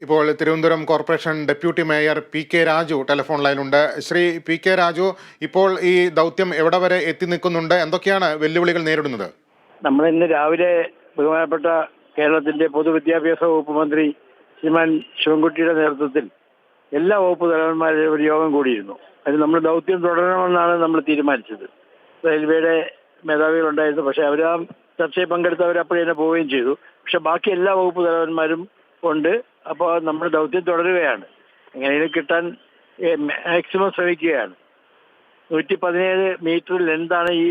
ഇപ്പോൾ Thiruvananthapuram corporation deputy mayor P K Raju telephone ലൈനുണ്ട്. Shri P K Raju, ഇപ്പോൾ ഈ ദൗത്യം എവിടെ വരെ എത്തി നിൽക്കുന്നുണ്ട്? എന്തൊക്കെയാണ് വെല്ലുവിളികൾ നേരിടുന്നത്? നമ്മൾ ഇന്ന് രാവിലെ ബഹുമാനപ്പെട്ട കേരളത്തിന്റെ പൊതുവിദ്യാഭ്യാസ വകുപ്പ് മന്ത്രി ശ്രീമാൻ ശിവൻകുട്ടിയുടെ നേതൃത്വത്തിൽ എല്ലാ വകുപ്പ് തലവന്മാരുടെ ഒരു യോഗം കൂടിയിരുന്നു. അതിന് നമ്മൾ ദൗത്യം തുടരണമെന്നാണ് നമ്മൾ തീരുമാനിച്ചത്. റെയിൽവേയുടെ മേധാവികളുണ്ടായിരുന്നു, പക്ഷെ അവർ ആ ചർച്ചയിൽ പങ്കെടുത്തവർ അപ്പോഴേ തന്നെ പോവുകയും ചെയ്തു. പക്ഷെ ബാക്കി എല്ലാ വകുപ്പ് തലവന്മാരും ഉണ്ട്. അപ്പോൾ നമ്മൾ ദൗത്യം തുടരുകയാണ്. എങ്ങനെയും കിട്ടാൻ മാക്സിമം ശ്രമിക്കുകയാണ്. 117 മീറ്റർ ലെന്താണ് ഈ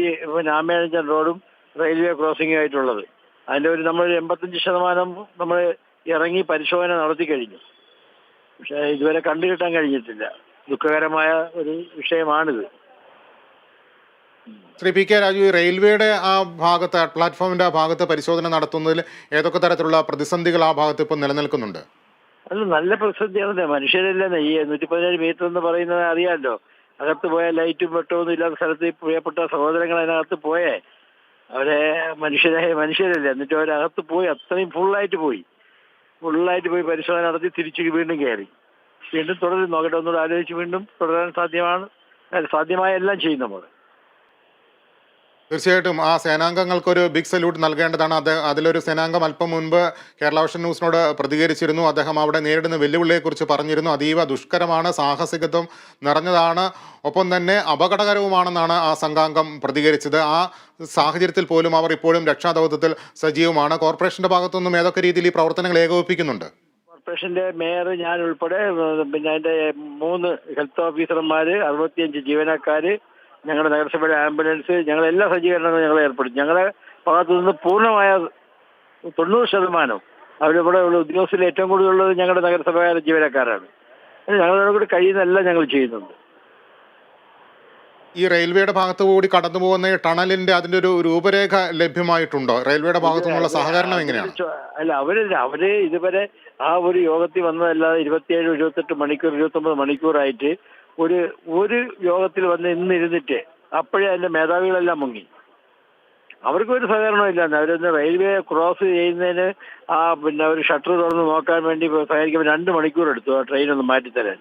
രാമേഴഞ്ചൻ റോഡും റെയിൽവേ ക്രോസിംഗ് ആയിട്ടുള്ളത്. അതിൻ്റെ നമ്മൾ 85% നമ്മൾ ഇറങ്ങി പരിശോധന നടത്തി കഴിഞ്ഞു. പക്ഷേ ഇതുവരെ കണ്ടുകിട്ടാൻ കഴിഞ്ഞിട്ടില്ല. ദുഃഖകരമായ ഒരു വിഷയമാണിത്. ശ്രീ പി കെ രാജു, ഈ റെയിൽവേയുടെ ആ ഭാഗത്ത്, പ്ലാറ്റ്ഫോമിന്റെ ആ ഭാഗത്ത് പരിശോധന നടത്തുന്നതിൽ ഏതൊക്കെ തരത്തിലുള്ള പ്രതിസന്ധികൾ ആ ഭാഗത്ത് ഇപ്പോൾ നിലനിൽക്കുന്നുണ്ട്? അത് നല്ല പ്രതിസന്ധിയാണ്. മനുഷ്യരല്ലെന്ന് ഈ 117 മീറ്റർ എന്ന് പറയുന്നത് അറിയാമല്ലോ. അകത്ത് പോയാൽ ലൈറ്റും വെട്ടമൊന്നും ഇല്ലാത്ത സ്ഥലത്ത് ഈ പ്രിയപ്പെട്ട സഹോദരങ്ങൾ അതിനകത്ത് പോയേ അവരെ മനുഷ്യരല്ലേ. എന്നിട്ട് അവരകത്ത് പോയി അത്രയും ഫുള്ളായിട്ട് പോയി പരിശോധന നടത്തി തിരിച്ചു വീണ്ടും കയറി. വീണ്ടും തുടരും. നോക്കട്ടെ, ഒന്നുകൂടെ ആലോചിച്ച് വീണ്ടും തുടരാൻ സാധ്യമായ എല്ലാം ചെയ്യും നമ്മൾ. തീർച്ചയായിട്ടും ആ സേനാംഗങ്ങൾക്കൊരു ബിഗ് സല്യൂട്ട് നൽകേണ്ടതാണ്. അതിലൊരു സേനാംഗം അല്പം മുൻപ് കേരള വിഷൻ ന്യൂസിനോട് പ്രതികരിച്ചിരുന്നു. അദ്ദേഹം അവിടെ നേരിടുന്ന വെല്ലുവിളിയെക്കുറിച്ച് പറഞ്ഞിരുന്നു. അതീവ ദുഷ്കരമാണ്, സാഹസികത്വം നിറഞ്ഞതാണ്, ഒപ്പം തന്നെ അപകടകരവുമാണെന്നാണ് ആ സംഘാംഗം പ്രതികരിച്ചത്. ആ സാഹചര്യത്തിൽ പോലും അവർ ഇപ്പോഴും രക്ഷാദൗത്യത്തിൽ സജീവമാണ്. കോർപ്പറേഷന്റെ ഭാഗത്തുനിന്നും ഏതൊക്കെ രീതിയിൽ ഈ പ്രവർത്തനങ്ങൾ ഏകോപിപ്പിക്കുന്നുണ്ട്? കോർപ്പറേഷന്റെ മേയർ, ഞാൻ ഉൾപ്പെടെ, പിന്നെ അതിന്റെ 3 ഹെൽത്ത് ഓഫീസർമാര്, 65 ജീവനക്കാര്, ഞങ്ങളുടെ നഗരസഭയുടെ ആംബുലൻസ്, ഞങ്ങളെല്ലാ സജ്ജീകരണങ്ങളും ഞങ്ങൾ ഏർപ്പെടുത്തി. ഞങ്ങളുടെ ഭാഗത്തു നിന്ന് പൂർണ്ണമായ 90% അവരിവിടെ ഉള്ള ഉദ്യോഗസ്ഥരിൽ ഏറ്റവും കൂടുതലുള്ളത് ഞങ്ങളുടെ നഗരസഭയുടെ ജീവനക്കാരാണ്. ഞങ്ങളോട് കൂടി കഴിയുന്നതെല്ലാം ഞങ്ങൾ ചെയ്യുന്നുണ്ട്. ഈ റെയിൽവേയുടെ ഭാഗത്തു കൂടി കടന്നു പോകുന്ന ഈ ടണലിന്റെ അതിന്റെ ഒരു രൂപരേഖ ലഭ്യമായിട്ടുണ്ടോ? റെയിൽവേയുടെ ഭാഗത്തു നിന്നുള്ള സഹകരണം എങ്ങനെയാണ്? അല്ല, അവര് ഇതുവരെ ആ ഒരു യോഗത്തിൽ വന്നതല്ലാതെ 27, 28 മണിക്കൂർ, 29 മണിക്കൂറായിട്ട് ഒരു യോഗത്തിൽ വന്ന് ഇന്നിരുന്നിട്ട് അപ്പോഴേ അതിന്റെ മേധാവികളെല്ലാം മുങ്ങി. അവർക്കൊരു സഹകരണം ഇല്ലാന്ന്. അവരൊന്ന് റെയിൽവേ ക്രോസ് ചെയ്യുന്നതിന് പിന്നെ ഒരു ഷട്ടർ തുറന്ന് നോക്കാൻ വേണ്ടി സഹകരിക്കുമ്പോൾ 2 മണിക്കൂർ എടുത്തു ആ ട്രെയിൻ ഒന്ന് മാറ്റിത്തരാൻ.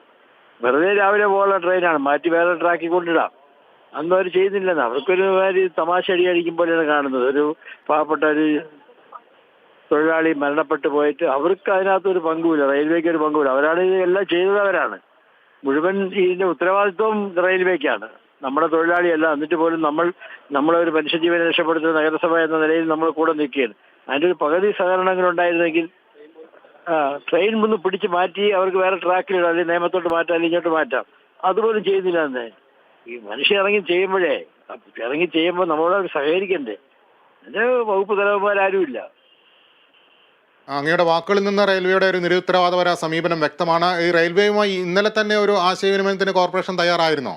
വെറുതെ രാവിലെ പോകുന്ന ട്രെയിനാണ്, മാറ്റി വേറെ ട്രാക്കിൽ കൊണ്ടിടാം. അന്നും അവർ ചെയ്യുന്നില്ലെന്ന്. അവർക്കൊരു തമാശ അടിക്കും പോലെയാണ് കാണുന്നത്. ഒരു പാവപ്പെട്ട ഒരു തൊഴിലാളി മരണപ്പെട്ടു പോയിട്ട് അവർക്ക് അതിനകത്തൊരു പങ്കുമില്ല, റെയിൽവേക്ക് ഒരു പങ്കുമില്ല. അവരാണ് ഇതെല്ലാം ചെയ്തവരാണ്. മുഴുവൻ ഇതിന്റെ ഉത്തരവാദിത്വം റെയിൽവേക്കാണ്, നമ്മുടെ തൊഴിലാളിയല്ല. എന്നിട്ട് പോലും നമ്മളൊരു മനുഷ്യജീവനെ രക്ഷപ്പെടുത്തുന്ന നഗരസഭ എന്ന നിലയിൽ നമ്മൾ കൂടെ നിൽക്കുകയാണ്. അതിൻ്റെ ഒരു പകുതി സഹകരണങ്ങൾ ഉണ്ടായിരുന്നെങ്കിൽ ട്രെയിൻ ഒന്ന് പിടിച്ച് മാറ്റി അവർക്ക് വേറെ ട്രാക്കിലിടാം, അല്ലെങ്കിൽ നേമത്തോട്ട് മാറ്റാം, അല്ലെങ്കിൽ ഇങ്ങോട്ട് മാറ്റാം. അതുപോലും ചെയ്യുന്നില്ല എന്ന്. ഈ മനുഷ്യൻ ഇറങ്ങി ചെയ്യുമ്പോൾ നമ്മളോട് സഹകരിക്കണ്ടേ? അതിന് വകുപ്പ് തലവന്മാരാരുമില്ല. അങ്ങയുടെ വാക്കുകളിൽ നിന്ന് റെയിൽവേയുടെ ഒരു നിരുത്തരവാദപര സമീപനം വ്യക്തമാണ്. ഈ റെയിൽവേയുമായി ഇന്നലെ തന്നെ ഒരു ആശയവിനിമയത്തിന് കോർപ്പറേഷൻ തയ്യാറായിരുന്നോ?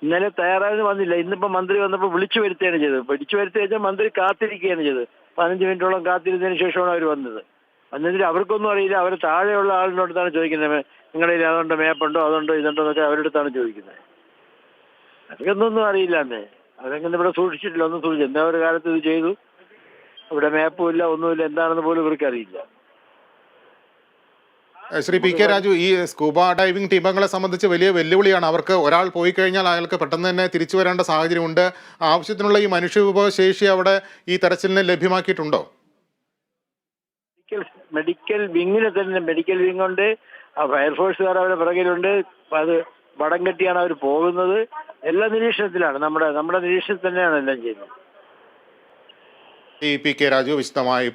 ഇന്നലെ തയ്യാറായെന്ന് വന്നില്ല. ഇന്നിപ്പോൾ മന്ത്രി വന്നപ്പോൾ വിളിച്ചു വരുത്തുകയാണ് ചെയ്തത്. വിളിച്ചു വരുത്തി കഴിഞ്ഞാൽ മന്ത്രി കാത്തിരിക്കുകയാണ് ചെയ്തത്. 15 മിനിറ്റോളം കാത്തിരുന്നതിന് ശേഷമാണ് അവർ വന്നത്. വന്നതിൽ അവർക്കൊന്നും അറിയില്ല. അവർ താഴെയുള്ള ആളിനോടത്താണ് ചോദിക്കുന്നത്, നിങ്ങളിൽ അതുകൊണ്ട് മേപ്പുണ്ടോ, അതുണ്ടോ, ഇതുണ്ടോ എന്നൊക്കെ അവരുടെ അടുത്താണ് ചോദിക്കുന്നത്. അവർക്കൊന്നും അറിയില്ല എന്നേ. അവരങ്ങനെ ഇവിടെ സൂക്ഷിച്ചിട്ടില്ല, ഒന്നും സൂക്ഷിച്ചു. എന്താ ഒരു കാലത്ത് ഇത് ചെയ്തു, ഇവിടെ മാപ്പും ഇല്ല, ഒന്നുമില്ല, എന്താണെന്ന് പോലും ഇവർക്ക് അറിയില്ല. ശ്രീ പി കെ രാജു, ഈ സ്കൂബ ഡൈവിംഗ് ടീമുകളെ സംബന്ധിച്ച് വലിയ വെല്ലുവിളിയാണ്. അവർക്ക് ഒരാൾ പോയി കഴിഞ്ഞാൽ അയാൾക്ക് പെട്ടെന്ന് തന്നെ തിരിച്ചു വരേണ്ട സാഹചര്യമുണ്ട്. ആവശ്യത്തിനുള്ള ഈ മനുഷ്യവിഭവശേഷി അവിടെ ഈ തെരച്ചിലിന് ലഭ്യമാക്കിയിട്ടുണ്ടോ? മെഡിക്കൽ വിങ്ങിന് തന്നെ മെഡിക്കൽ വിങ് ഉണ്ട്. ഫയർഫോഴ്സുകാർ അവരുടെ പിറകിലുണ്ട്. അത് വടം കെട്ടിയാണ് അവർ പോകുന്നത്. എല്ലാ നിരീക്ഷണത്തിലാണ്, നമ്മുടെ നിരീക്ഷണത്തിൽ തന്നെയാണ് എല്ലാം ചെയ്യുന്നത്. ഈ പി കെ രാജു വിശദമായി